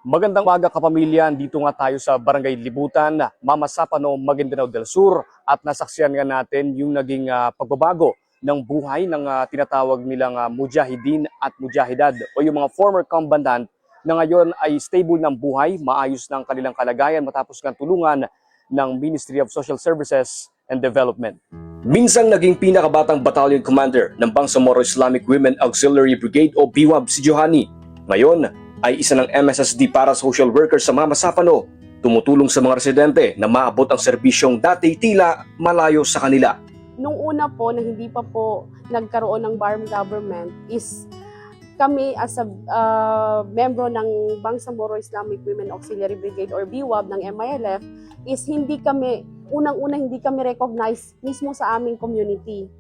Magandang umaga kapamilya, dito nga tayo sa Barangay Libutan, Mama Sapano, Maguindanao del Sur at nasaksiyan nga natin yung naging pagbabago ng buhay ng tinatawag nilang mujahidin at mujahidad o yung mga former combatant na ngayon ay stable ng buhay, maayos ng kanilang kalagayan matapos nga tulungan ng Ministry of Social Services and Development. Minsang naging pinakabatang battalion commander ng Bangsamoro Islamic Women Auxiliary Brigade o BIWAB si Johanny. Ngayon ay isa ng MSSD para social worker sa Mama Sapano, tumutulong sa mga residente na maabot ang serbisyong dati tila malayo sa kanila. Nung una po, na hindi pa po nagkaroon ng BARM government, is kami as a membro ng Bangsamoro Islamic Women Auxiliary Brigade or BIWAB ng MILF, is hindi kami recognized mismo sa aming community.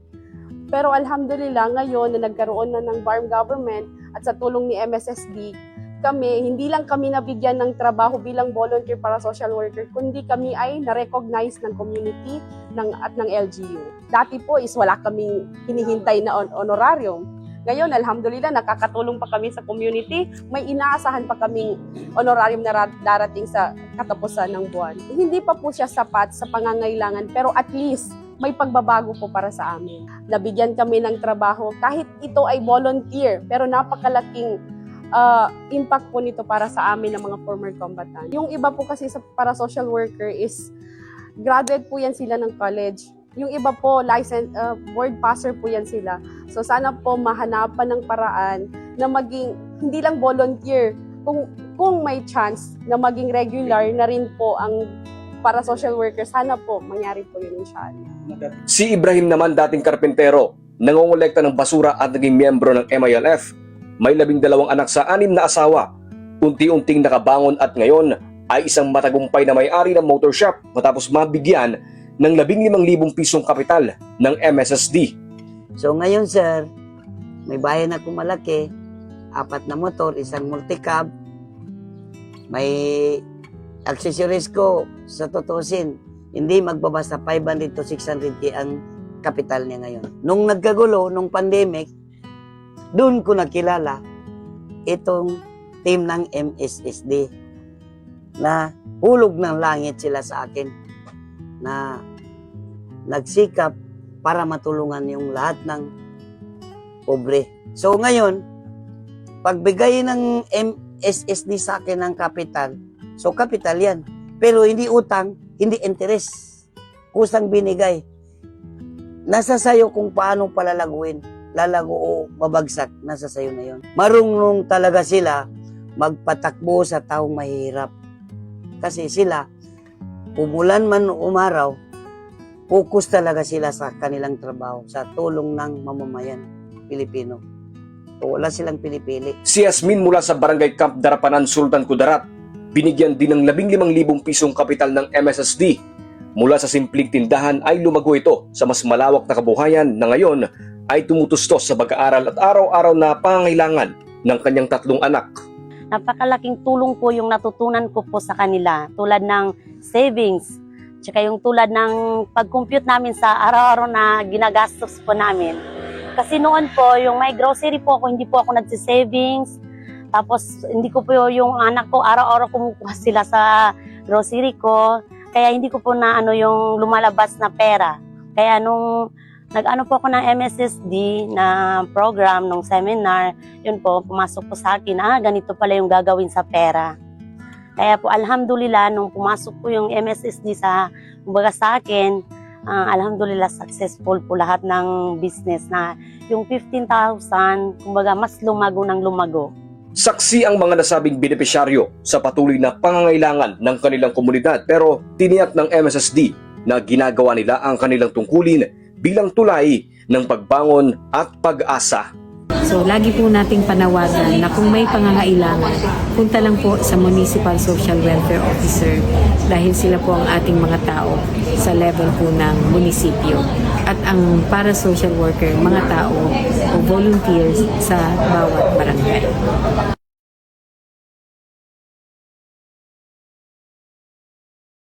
Pero alhamdulillah, ngayon na nagkaroon na ng BARM government at sa tulong ni MSSD, hindi lang kami nabigyan ng trabaho bilang volunteer para social worker, kundi kami ay na-recognize ng community at ng LGU. Dati po is wala kaming hinihintay na honorarium. Ngayon, alhamdulillah, nakakatulong pa kami sa community. May inaasahan pa kaming honorarium na darating sa katapusan ng buwan. Hindi pa po siya sapat sa pangangailangan, pero at least may pagbabago po para sa amin. Nabigyan kami ng trabaho kahit ito ay volunteer, pero napakalaking impact po nito para sa amin ng mga former combatant. Yung iba po kasi para social worker is graduate po yan sila ng college. Yung iba po word passer po yan sila. So sana po mahanapan ng paraan na maging hindi lang volunteer, kung may chance na maging regular na rin po ang para social worker, sana po mangyari po yun inshallah. Si Ibrahim naman, dating karpentero, nangongolekta ng basura at naging miyembro ng MILF. May 12 anak sa 6 na asawa. Unti-unting nakabangon at ngayon ay isang matagumpay na may-ari ng motor shop matapos mabigyan ng 15,000 pisong kapital ng MSSD. So ngayon sir, may bayan ako malaki, 4 na motor, isang multicab, may accessories ko sa tutusin, hindi magbabasta 500 to 600K ang kapital niya ngayon. Nung nagkagulo, nung pandemic, doon ko nakilala itong team ng MSSD na hulog ng langit sila sa akin na nagsikap para matulungan yung lahat ng pobre. So ngayon, pagbigay ng MSSD sa akin ng kapital, so kapital yan, pero hindi utang, hindi interest, kusang binigay. Nasa sayo kung paano palalaguin. Lalago o mabagsak, nasa sayo na yun. Marunong talaga sila magpatakbo sa taong mahirap. Kasi sila, umulan man o umaraw, focus talaga sila sa kanilang trabaho, sa tulong ng mamamayan Pilipino. O wala silang pinipili. Si Yasmin mula sa Barangay Camp Darapanan, Sultan Kudarat, binigyan din ng 15,000 pisong kapital ng MSSD. Mula sa simpleng tindahan ay lumago ito sa mas malawak na kabuhayan na ngayon ay tumutustos sa pag-aaral at araw-araw na pangangailangan ng kanyang 3 anak. Napakalaking tulong po yung natutunan ko po sa kanila, tulad ng savings, tsaka yung tulad ng pag-compute namin sa araw-araw na ginagastos po namin. Kasi noon po, yung may grocery po ako, hindi po ako nagsisavings, tapos hindi ko po yung anak ko, araw-araw kumukuha sila sa grocery ko, kaya hindi ko po na yung lumalabas na pera. Kaya nung nag-ano po ako ng MSSD na program, nung seminar, yun po, pumasok po sa akin, ganito pala yung gagawin sa pera. Kaya po, alhamdulillah, nung pumasok po yung MSSD sa akin, alhamdulillah, successful po lahat ng business na yung 15,000, kumbaga, mas lumago ng lumago. Saksi ang mga nasabing benepisyaryo sa patuloy na pangangailangan ng kanilang komunidad, pero tiniyak ng MSSD na ginagawa nila ang kanilang tungkulin bilang tulay ng pagbangon at pag-asa. So, lagi po nating panawagan na kung may pangangailangan, punta lang po sa Municipal Social Welfare Officer dahil sila po ang ating mga tao sa level po ng munisipyo. At ang para social worker, mga tao o volunteers sa bawat barangay.